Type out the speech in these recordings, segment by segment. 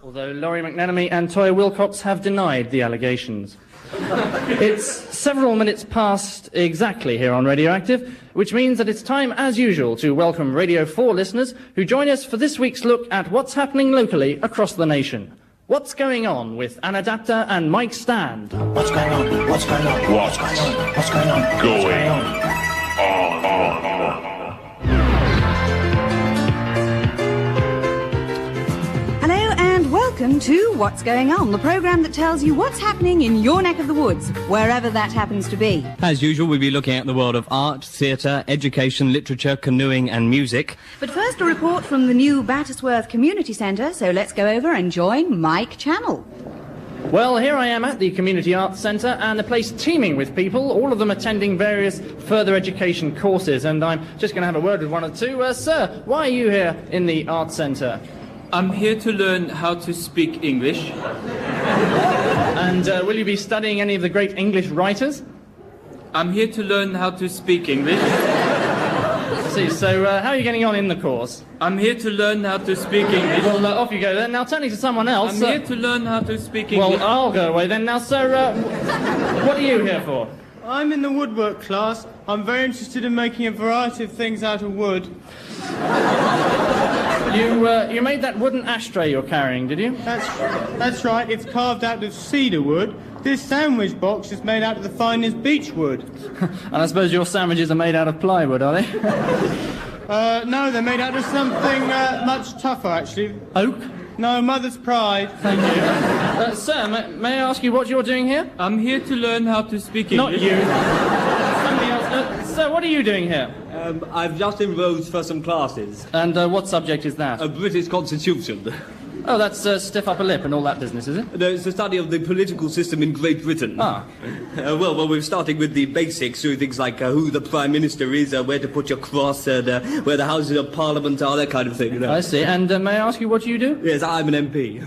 Although Laurie McNenemy and Toya Wilcox have denied the allegations. It's several minutes past exactly here on Radioactive, which means that it's time, as usual, to welcome Radio 4 listeners who join us for this week's look at what's happening locally across the nation. What's going on with Ann Adapter and Mike Stand? What's going on? What's going on? What's going on? What's going on? Going on. Hello and welcome to What's Going On, the programme that tells you what's happening in your neck of the woods, wherever that happens to be. As usual, we'll be looking at the world of art, theatre, education, literature, canoeing and music. But first, a report from the new Battersworth Community Centre, so let's go over and join Mike Channell. Well, here I am at the Community Arts Centre, and the place teeming with people, all of them attending various further education courses, and I'm just going to have a word with one or two. Sir, why are you here in the Arts Centre? I'm here to learn how to speak English. And will you be studying any of the great English writers? I'm here to learn how to speak English. I see. So how are you getting on in the course? I'm here to learn how to speak English. Well, off you go then. Now, turning to someone else... I'm here to learn how to speak English. Well, I'll go away then. Now, sir, what are you here for? I'm in the woodwork class. I'm very interested in making a variety of things out of wood. You made that wooden ashtray you're carrying, did you? That's right. It's carved out of cedar wood. This sandwich box is made out of the finest beech wood. And I suppose your sandwiches are made out of plywood, are they? No, they're made out of something much tougher, actually. Oak? No, mother's pride. Thank you. Sir, may I ask you what you're doing here? I'm here to learn how to speak English. Not you. Somebody else. Sir, what are you doing here? I've just enrolled for some classes. And what subject is that? A British Constitution. Oh, that's stiff upper lip and all that business, is it? No, it's the study of the political system in Great Britain. Ah. Well, we're starting with the basics, so things like who the Prime Minister is, where to put your cross, and where the Houses of Parliament are, that kind of thing. You know? I see. And may I ask you what you do? Yes, I'm an MP.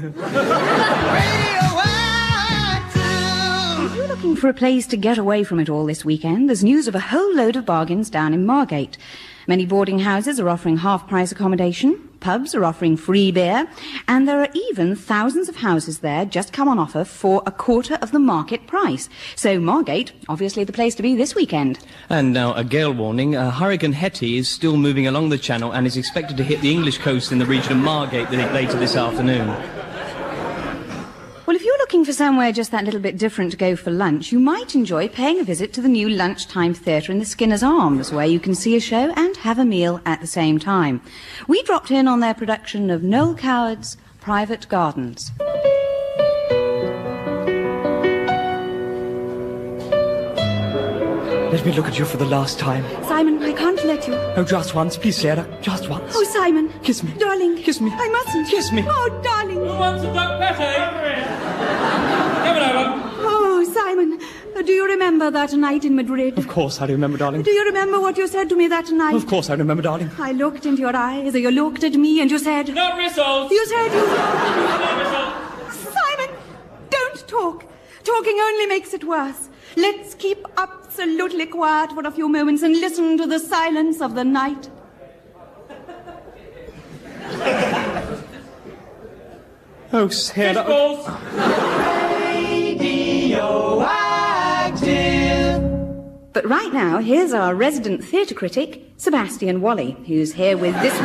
If you're looking for a place to get away from it all this weekend, there's news of a whole load of bargains down in Margate. Many boarding houses are offering half-price accommodation, pubs are offering free beer, and there are even thousands of houses there just come on offer for a quarter of the market price. So Margate, obviously the place to be this weekend. And now a gale warning. Hurricane Hetty is still moving along the channel and is expected to hit the English coast in the region of Margate later this afternoon. Well, if you're looking for somewhere just that little bit different to go for lunch, you might enjoy paying a visit to the new lunchtime theatre in the Skinner's Arms, where you can see a show and have a meal at the same time. We dropped in on their production of Noel Coward's Private Gardens. Let me look at you for the last time. Simon, I can't let you. Oh, just once, please, Sarah. Just once. Oh, Simon. Kiss me. Darling. Kiss me. I mustn't. Kiss me. Oh, darling. Who wants a duck pate? Come on over. Oh, Simon, do you remember that night in Madrid? Of course I remember, darling. Do you remember what you said to me that night? Of course I remember, darling. I looked into your eyes, or you looked at me, and you said... No results. You said you... No results. Simon, don't talk. Talking only makes it worse. Let's keep absolutely quiet for a few moments and listen to the silence of the night. Oh, Sarah. Balls. But right now, here's our resident theatre critic, Sebastian Wally, who's here with this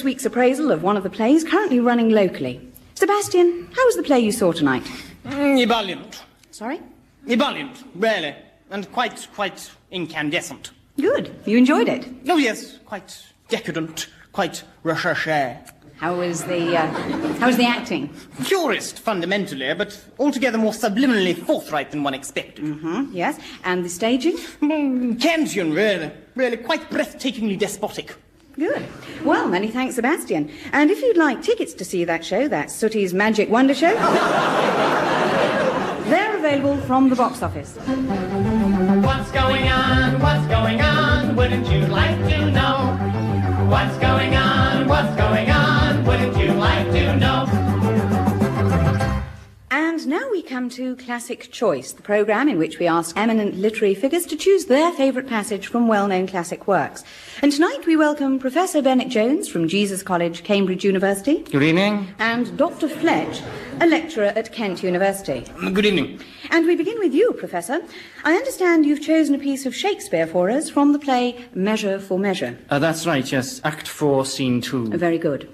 week's appraisal of one of the plays currently running locally. Sebastian, how was the play you saw tonight? Ebullient. Sorry? Ebullient, really. And quite incandescent. Good. You enjoyed it. Oh, yes, quite decadent, quite recherché. How was the acting? Purist, fundamentally, but altogether more subliminally forthright than one expected. Yes. And the staging? Kantian, really. Really quite breathtakingly despotic. Good. Well, many thanks, Sebastian. And if you'd like tickets to see that show, that's Sooty's Magic Wonder Show, they're available from the box office. What's going on? What's going on? Wouldn't you like to know? What's going on? What's going on? Wouldn't you like to know? And now we come welcome to Classic Choice, the programme in which we ask eminent literary figures to choose their favourite passage from well-known classic works. And tonight we welcome Professor Bennett Jones from Jesus College, Cambridge University. Good evening. And Dr. Fletch, a lecturer at Kent University. Good evening. And we begin with you, Professor. I understand you've chosen a piece of Shakespeare for us from the play Measure for Measure. That's right, yes. Act 4, Scene 2. Very good.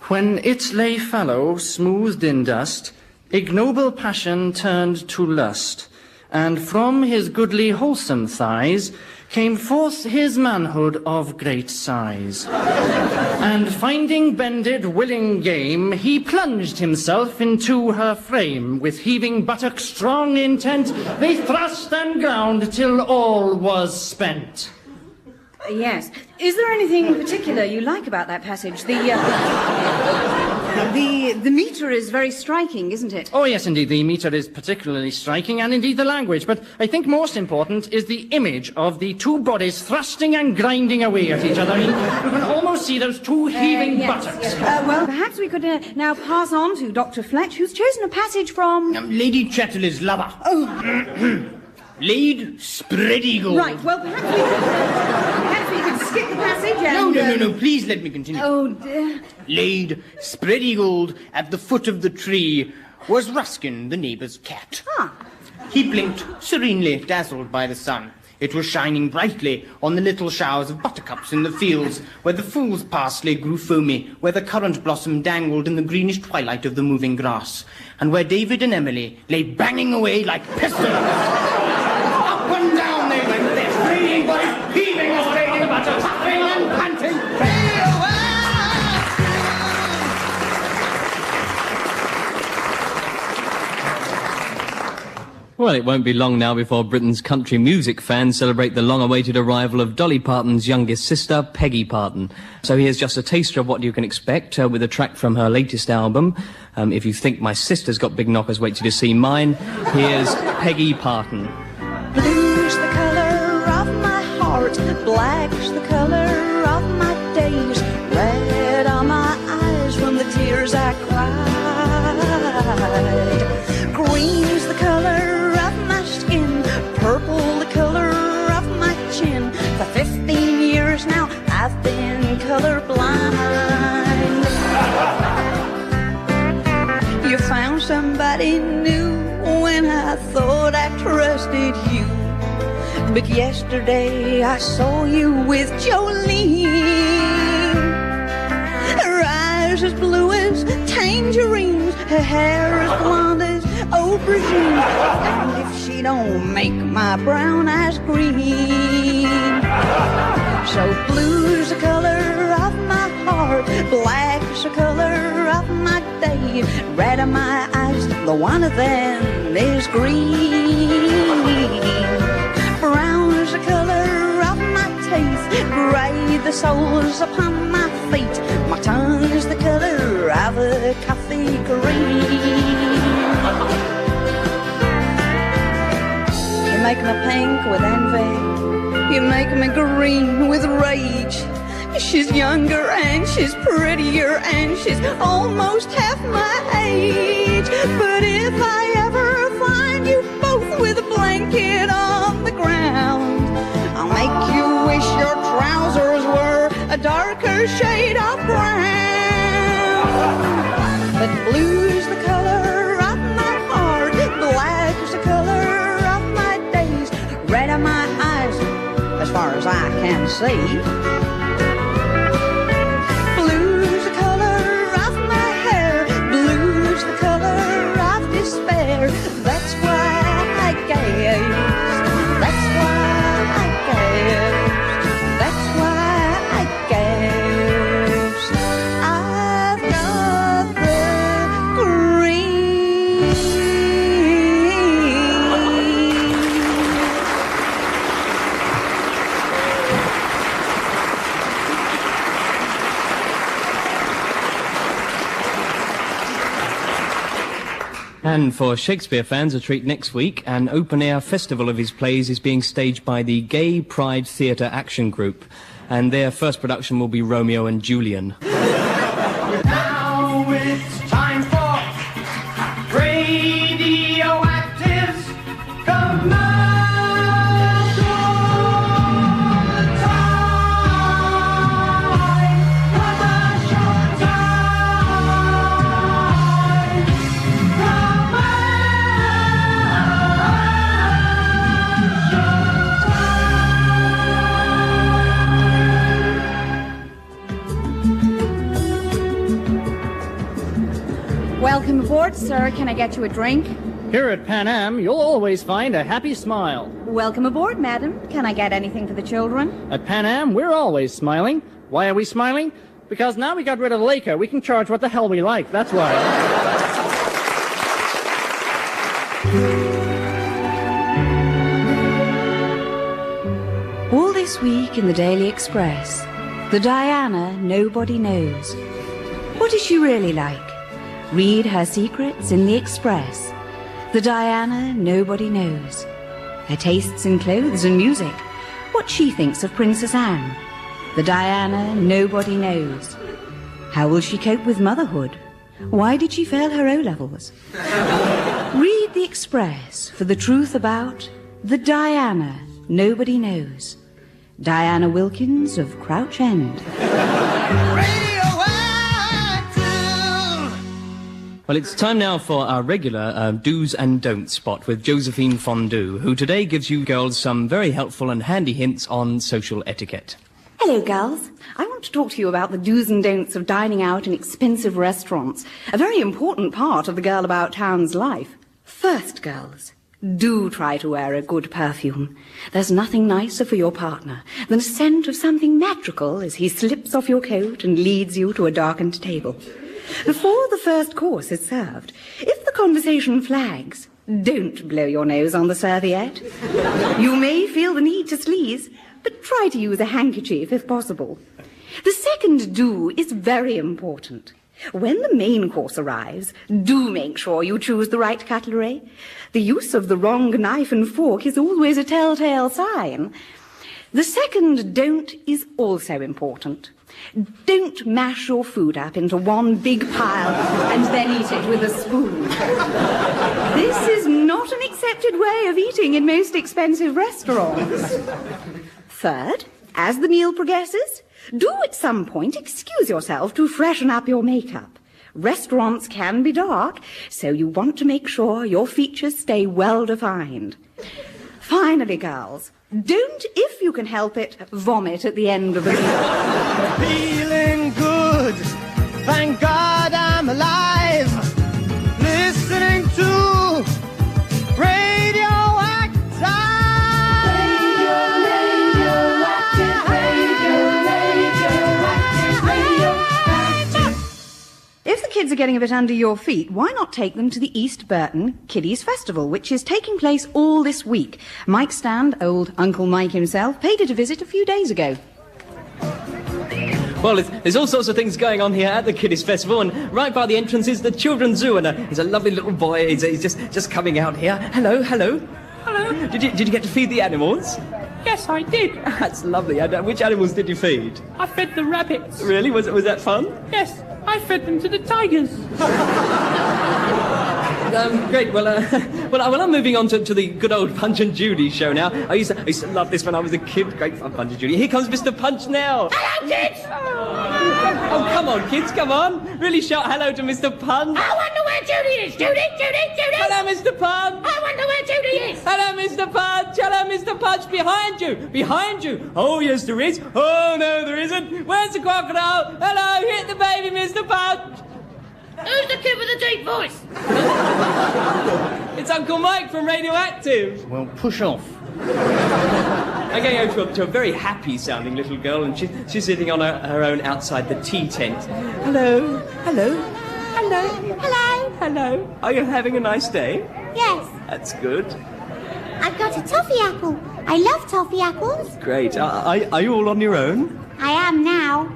When it lay fallow, smoothed in dust, ignoble passion turned to lust, and from his goodly wholesome thighs came forth his manhood of great size. And finding bended willing game, he plunged himself into her frame. With heaving buttock strong intent, they thrust and ground till all was spent. Yes. Is there anything particular you like about that passage? The metre is very striking, isn't it? Oh, yes, indeed, the metre is particularly striking, and indeed the language. But I think most important is the image of the two bodies thrusting and grinding away at each other. I mean, you can almost see those two heaving buttocks. Yes. Well, perhaps we could now pass on to Dr. Fletch, who's chosen a passage from... Lady Chatterley's Lover. Oh. Laid spread eagle. Right, well, perhaps we could skip the passage and... No, please let me continue. Oh, dear. Laid spread eagled at the foot of the tree was Ruskin, the neighbour's cat. Ah. He blinked serenely, dazzled by the sun. It was shining brightly on the little showers of buttercups in the fields, where the fool's parsley grew foamy, where the currant blossom dangled in the greenish twilight of the moving grass, and where David and Emily lay banging away like pistons. Up and down they went, their straining bodies heaving and straining the butter, puffing and panting. Well, it won't be long now before Britain's country music fans celebrate the long-awaited arrival of Dolly Parton's youngest sister, Peggy Parton. So here's just a taster of what you can expect with a track from her latest album. If you think my sister's got big knockers, wait till you see mine. Here's Peggy Parton. Blue's the colour of my heart, black's the colour of my days, red are my eyes from the tears I cried, green's the colour of my skin, purple the colour of my chin. For 15 years now I've been colorblind. You found somebody new when I thought I trusted you, but yesterday I saw you with Jolene. Her eyes as blue as tangerines, her hair as blonde as aubergine, and if she don't make my brown eyes green. So blue's the color of my heart, black's the color of my day, red are my eyes, the one of them is green. Brown's the color of my teeth, grey the soles upon my feet, my tongue's the color of a coffee green. You make me pink with envy, you make me green with rage. She's younger and she's prettier and she's almost half my age. But if I ever find you both with a blanket on the ground, I'll make you wish your trousers were a darker shade of brown. But blue's the color of my heart, black's the color of my days, red are my eyes as far as I can see. Blue's the color of my hair, blue's the color of despair. That's why I gaze, that's why I gaze, that's why I gaze. I've got the green. And for Shakespeare fans, a treat next week. An open-air festival of his plays is being staged by the Gay Pride Theatre Action Group. And their first production will be Romeo and Julian. Now it's time for radio. Welcome aboard, sir. Can I get you a drink? Here at Pan Am, you'll always find a happy smile. Welcome aboard, madam. Can I get anything for the children? At Pan Am, we're always smiling. Why are we smiling? Because now we got rid of Laker, we can charge what the hell we like. That's why. All this week in the Daily Express, the Diana nobody knows. What is she really like? Read her secrets in the Express. The Diana nobody knows. Her tastes in clothes and music. What she thinks of Princess Anne. The Diana nobody knows. How will she cope with motherhood? Why did she fail her O-levels? Read the Express for the truth about the Diana nobody knows. Diana Wilkins of Crouch End. Well, it's time now for our regular do's and don'ts spot with Josephine Fondue, who today gives you girls some very helpful and handy hints on social etiquette. Hello, girls. I want to talk to you about the do's and don'ts of dining out in expensive restaurants, a very important part of the girl about town's life. First, girls, do try to wear a good perfume. There's nothing nicer for your partner than a scent of something magical as he slips off your coat and leads you to a darkened table. Before the first course is served, if the conversation flags, don't blow your nose on the serviette. You may feel the need to sneeze, but try to use a handkerchief if possible. The second do is very important. When the main course arrives, do make sure you choose the right cutlery. The use of the wrong knife and fork is always a telltale sign. The second don't is also important. Don't mash your food up into one big pile and then eat it with a spoon. This is not an accepted way of eating in most expensive restaurants. Third, as the meal progresses, do at some point excuse yourself to freshen up your makeup. Restaurants can be dark, so you want to make sure your features stay well defined. Finally, girls, don't, if you can help it, vomit at the end of the meal. Feeling good, thank God I'm alive. Listening to Radioactive. If the kids are getting a bit under your feet, why not take them to the East Burton Kiddies Festival, which is taking place all this week. Mike Stand, old Uncle Mike himself, paid it a visit a few days ago. Well, there's all sorts of things going on here at the Kiddies Festival, and right by the entrance is the Children's Zoo, and there's a lovely little boy. He's just coming out here. Hello. Hello. Did you get to feed the animals? Yes, I did. That's lovely. And, which animals did you feed? I fed the rabbits. Really? Was that fun? Yes, I fed them to the tigers. Great. Well, I'm moving on to the good old Punch and Judy show now. I used to love this when I was a kid. Great fun, Punch and Judy. Here comes Mr. Punch now. Hello, kids! Oh, come on, kids, come on. Really shout hello to Mr. Punch. I wonder where Judy is. Judy! Hello, Mr. Punch. I wonder where Judy is. Hello, Mr. Punch. Hello, Mr. Punch. Behind you. Oh, yes, there is. Oh, no, there isn't. Where's the crocodile? Hello, hit the baby, Mr. Punch. Who's the kid with the deep voice? It's Uncle Mike from Radioactive. Well, push off. I'm going over to a very happy-sounding little girl, and she's sitting on her own outside the tea tent. Hello. Are you having a nice day? Yes. That's good. I've got a toffee apple. I love toffee apples. Great. Are you all on your own? I am now.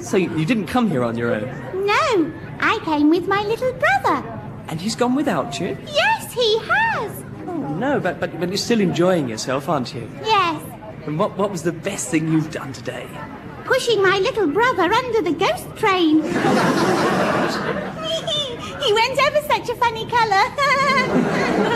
So you didn't come here on your own? No, I came with my little brother. And he's gone without you? Yes, he has. Oh, no, but you're still enjoying yourself, aren't you? Yes. And what was the best thing you've done today? Pushing my little brother under the ghost train. He went over such a funny colour.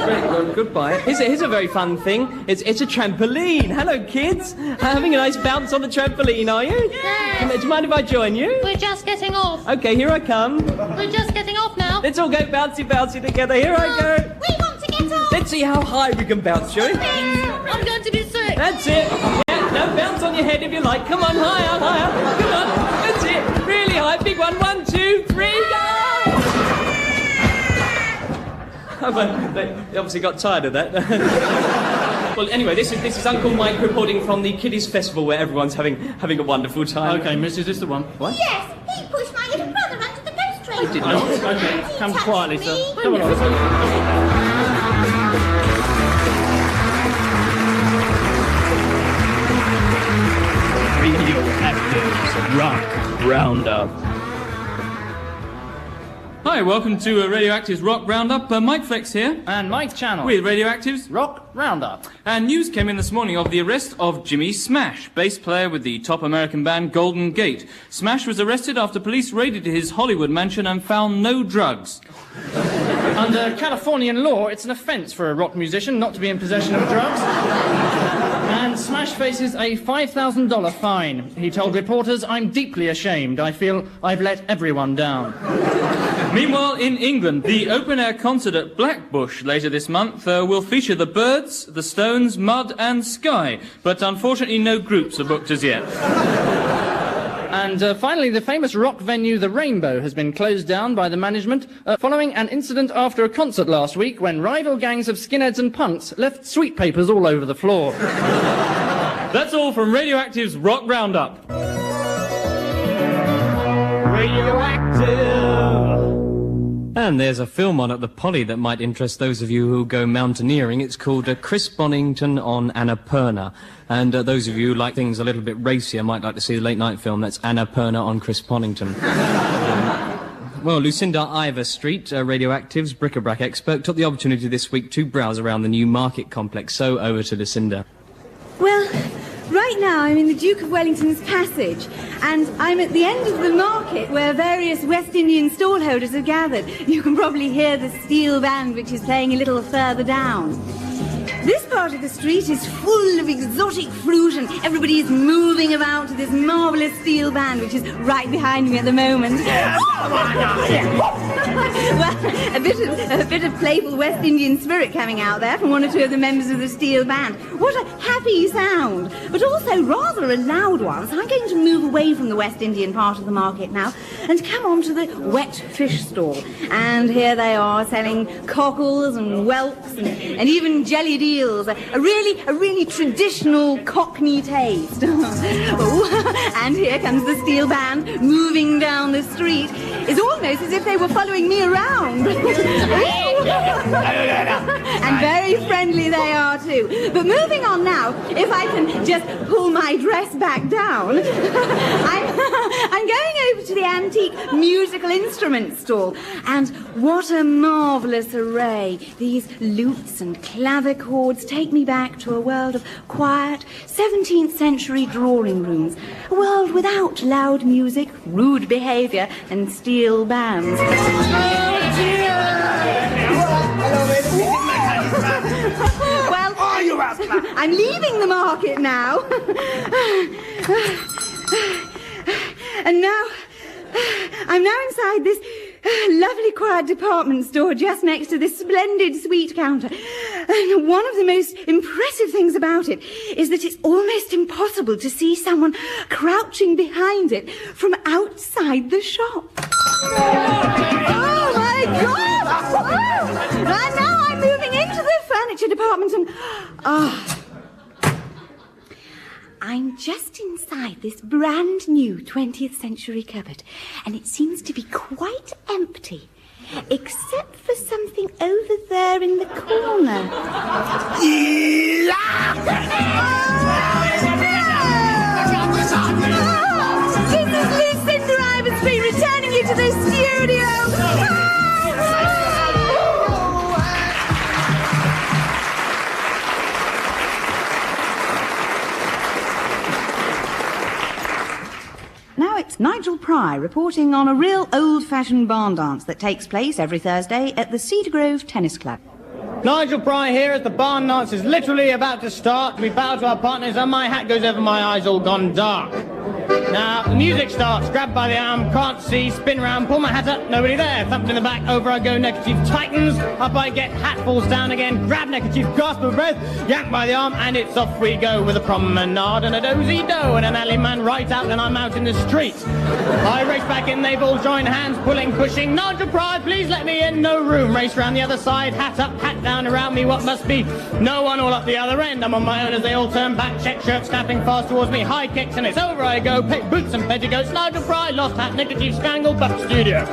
Great, well, goodbye. Here's a very fun thing. It's a trampoline. Hello, kids. Having a nice bounce on the trampoline, are you? Yes. Do you mind if I join you? We're just getting off. Okay, here I come. We're just getting off now. Let's all go bouncy together. Here I go. We want to get off. Let's see how high we can bounce, shall we? I'm going to be sick. That's it. Yeah, no, bounce on your head if you like. Come on, higher. Come on. That's it. Really high. Big one. 1, 2, 3, go! But they obviously got tired of that. Well, anyway, this is Uncle Mike reporting from the Kiddies Festival where everyone's having a wonderful time. Okay, miss, is this the one? What? Yes, he pushed my little brother under the ghost train. I did not. Okay, come touched quietly, me. sir. Come on, sir. Radioactive's Rock Roundup. Hi, welcome to Radioactive's Rock Roundup. Mike Flex here. And Mike Channel. With Radioactive's Rock Roundup. And news came in this morning of the arrest of Jimmy Smash, bass player with the top American band Golden Gate. Smash was arrested after police raided his Hollywood mansion and found no drugs. Under Californian law, it's an offence for a rock musician not to be in possession of drugs. And Smash faces a $5,000 fine. He told reporters, "I'm deeply ashamed. I feel I've let everyone down." Meanwhile, in England, the open-air concert at Blackbush later this month will feature the Byrds, the Stones, Mud and Sky. But unfortunately, no groups are booked as yet. And finally, the famous rock venue The Rainbow has been closed down by the management following an incident after a concert last week when rival gangs of skinheads and punks left sweet papers all over the floor. That's all from Radioactive's Rock Roundup. Radioactive! And there's a film on at the Poly that might interest those of you who go mountaineering. It's called Chris Bonington on Annapurna. And those of you who like things a little bit racier might like to see the late-night film. That's Annapurna on Chris Bonington. Well, Lucinda Ivor Street, Radioactive's bric-a-brac expert, took the opportunity this week to browse around the new market complex. So over to Lucinda. Well, right now I'm in the Duke of Wellington's Passage, and I'm at the end of the market where various West Indian stallholders are gathered. You can probably hear the steel band which is playing a little further down. This part of the street is full of exotic fruit, and everybody is moving about to this marvellous steel band which is right behind me at the moment. Well, a bit of playful West Indian spirit coming out there from one or two of the members of the steel band. What a happy sound, but also rather a loud one. So I'm going to move away from the West Indian part of the market now and come on to the wet fish stall. And here they are selling cockles and whelks and even jellied eels. A really traditional Cockney taste. And here comes the steel band moving down the street. It's almost as if they were following me around. And very friendly they are too. But moving on now, if I can just pull my dress back down, I'm going over to the antique musical instruments stall. And what a marvellous array. These lutes and clavichords take me back to a world of quiet 17th century drawing rooms. A world without loud music, rude behaviour and steel bands. Well, I'm leaving the market now. And now, I'm now inside this lovely quiet department store just next to this splendid sweet counter. And one of the most impressive things about it is that it's almost impossible to see someone crouching behind it from outside the shop. Oh my God! Oh. And now I'm moving into the furniture department and... I'm just inside this brand new 20th century cupboard, and it seems to be quite empty, except for something over there in the corner. This is Lucinda Ivor Street returning you to the studio. Now it's Nigel Pry reporting on a real old-fashioned barn dance that takes place every Thursday at the Cedar Grove Tennis Club. Nigel Pry here as the barn dance is literally about to start. We bow to our partners and my hat goes over my eyes all gone dark. Now, the music starts, grabbed by the arm, can't see, spin round, pull my hat up, nobody there. Thumped in the back, over I go, neckerchief tightens, up I get, hat falls down again, grab neckerchief, gasp of breath, yank by the arm, and it's off we go with a promenade and a dozy-do and an alley man right out, and I'm out in the street. I race back in, they've all joined hands, pulling, pushing, Nigel Pride, please let me in, no room. Race round the other side, hat up, hat down, around me what must be no one, all up the other end. I'm on my own as they all turn back, check shirt snapping fast towards me, high kicks, and it's over I go, boots and petticoats, Nigel Pride, lost hat, neckerchief, strangle, back studio.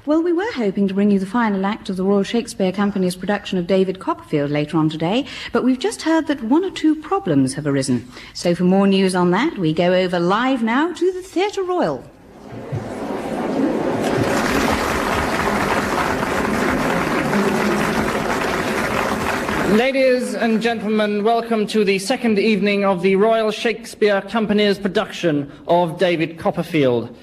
Well, we were hoping to bring you the final act of the Royal Shakespeare Company's production of David Copperfield later on today, but we've just heard that one or two problems have arisen. So for more news on that, we go over live now to the Theatre Royal. Ladies and gentlemen, welcome to the second evening of the Royal Shakespeare Company's production of David Copperfield.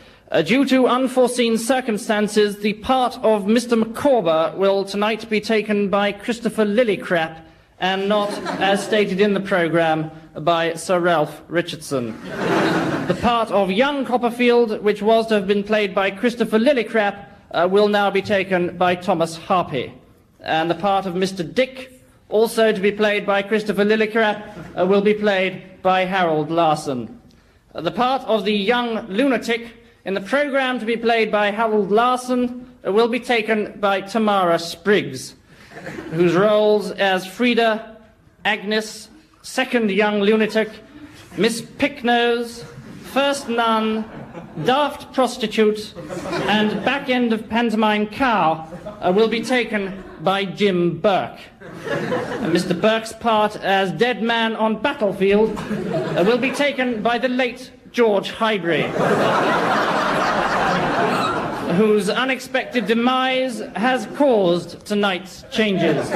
Due to unforeseen circumstances, the part of Mr. Micawber will tonight be taken by Christopher Lillicrap and not, as stated in the programme, by Sir Ralph Richardson. The part of young Copperfield, which was to have been played by Christopher Lillicrap, will now be taken by Thomas Harpy. And the part of Mr. Dick, also to be played by Christopher Lillicrap, will be played by Harold Larson. The part of the young lunatic in the programme to be played by Harold Larson will be taken by Tamara Spriggs, whose roles as Frida, Agnes, second young lunatic, Miss Picknose, first nun, daft prostitute, and back end of pantomime cow will be taken by Jim Burke. Mr. Burke's part as dead man on battlefield will be taken by the late George Highbury, whose unexpected demise has caused tonight's changes.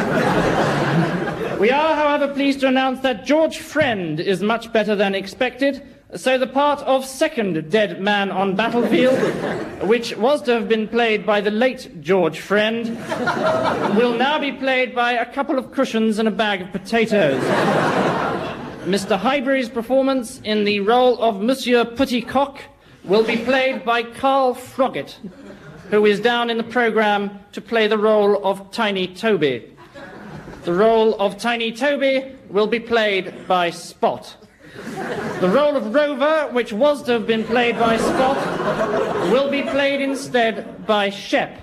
We are, however, pleased to announce that George Friend is much better than expected, so the part of second dead man on battlefield, which was to have been played by the late George Friend, will now be played by a couple of cushions and a bag of potatoes. Mr. Highbury's performance in the role of Monsieur Petitcoq will be played by Carl Froggatt, who is down in the programme to play the role of Tiny Toby. The role of Tiny Toby will be played by Spot. The role of Rover, which was to have been played by Spot, will be played instead by Shep.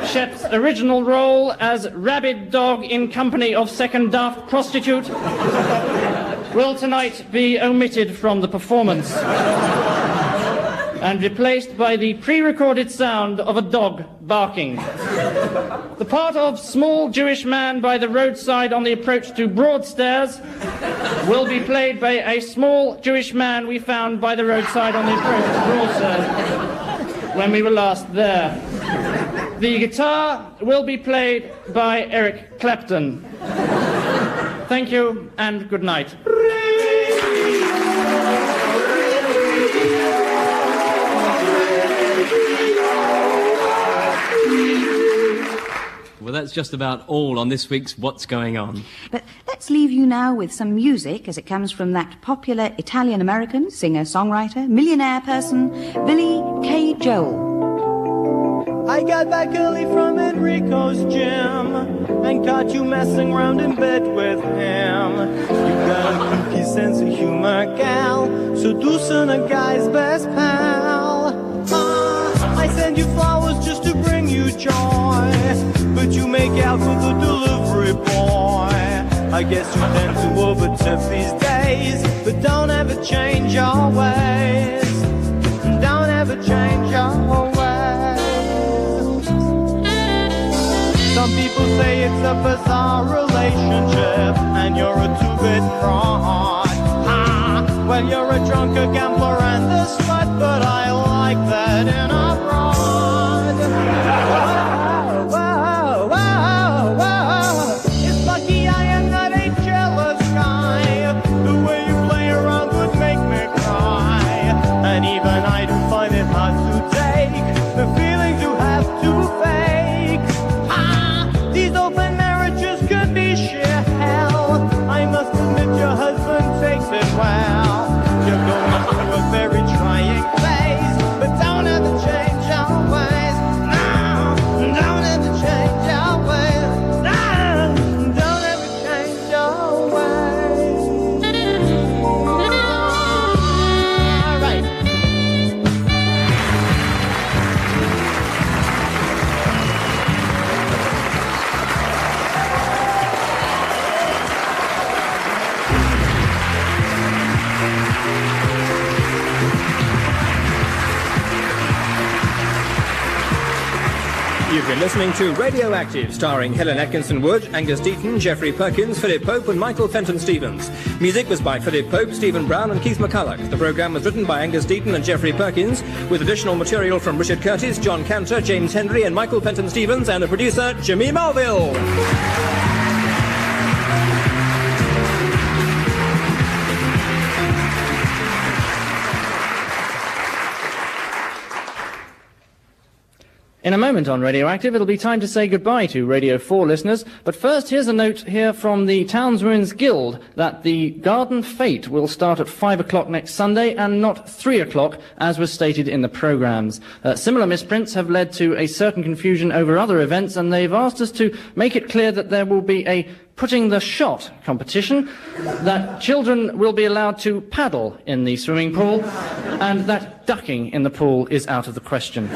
Shep's original role as rabid dog in company of second daft prostitute will tonight be omitted from the performance and replaced by the pre-recorded sound of a dog barking. The part of small Jewish man by the roadside on the approach to Broadstairs will be played by a small Jewish man we found by the roadside on the approach to Broadstairs when we were last there. The guitar will be played by Eric Clapton. Thank you and good night. Well, that's just about all on this week's What's Going On. But let's leave you now with some music as it comes from that popular Italian-American singer-songwriter, millionaire person, Billy K. Joel. I got back early from Enrico's gym and caught you messing around in bed with him. You got a kooky sense of humor, gal, seducing a guy's best pal. I send you flowers just to bring you joy, but you make out with the delivery boy. I guess you tend to overtip these days, but don't ever change your ways. Don't ever change your ways. Some people say it's a bizarre relationship and you're a two-bit fraud. Well, you're a drunk, a gambler, and a slut, but I like that in a broad. Whoa, whoa, whoa, whoa. It's lucky I am not a jealous guy. The way you play around would make me cry. And even I do find it hard to take the feelings you have to fake. been listening to Radioactive, starring Helen Atkinson Wood, Angus Deaton, Geoffrey Perkins, Philip Pope and Michael Fenton Stevens. Music was by Philip Pope, Stephen Brown and Keith McCulloch. The programme was written by Angus Deaton and Geoffrey Perkins, with additional material from Richard Curtis, John Cantor, James Henry and Michael Fenton Stevens, and the producer, Jimmy Melville. In a moment on Radioactive, it'll be time to say goodbye to Radio 4 listeners, but first here's a note here from the Townswomen's Guild that the Garden Fete will start at 5 o'clock next Sunday and not 3 o'clock as was stated in the programmes. Similar misprints have led to a certain confusion over other events, and they've asked us to make it clear that there will be a putting the shot competition, that children will be allowed to paddle in the swimming pool, and that ducking in the pool is out of the question.